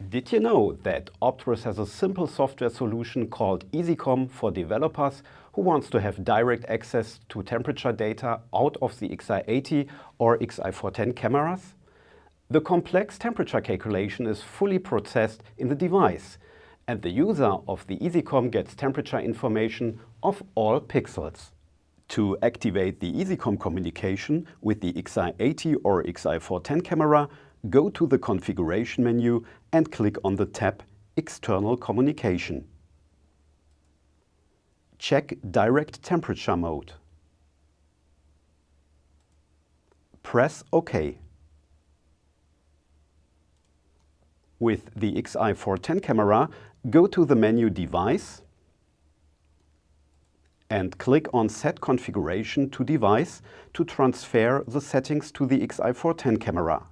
Did you know that Optris has a simple software solution called EasyComm for developers who wants to have direct access to temperature data out of the Xi80 or Xi410 cameras? The complex temperature calculation is fully processed in the device, and the user of the EasyComm gets temperature information of all pixels. To activate the EasyComm communication with the Xi80 or Xi410 camera, go to the configuration menu and click on the tab External Communication. Check Direct Temperature mode. Press OK. With the Xi410 camera, go to the menu Device and click on Set Configuration to Device to transfer the settings to the Xi410 camera.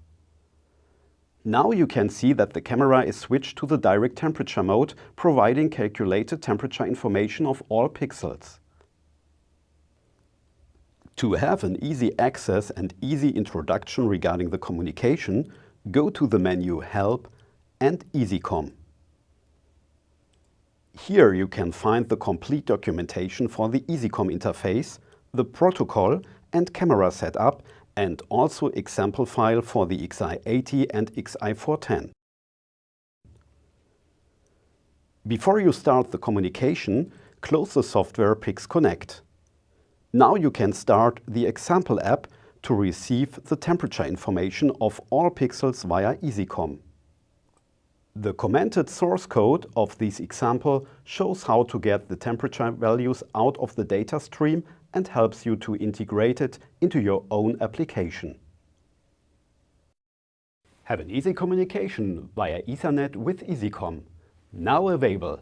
Now you can see that the camera is switched to the direct temperature mode, providing calculated temperature information of all pixels. To have an easy access and easy introduction regarding the communication, go to the menu Help and EasyComm. Here you can find the complete documentation for the EasyComm interface, the protocol and camera setup, and also example file for the Xi80 and Xi410. Before you start the communication, close the software Pix Connect. Now you can start the example app to receive the temperature information of all pixels via EasyComm. The commented source code of this example shows how to get the temperature values out of the data stream and helps you to integrate it into your own application. Have an easy communication via Ethernet with EasyComm. Now available.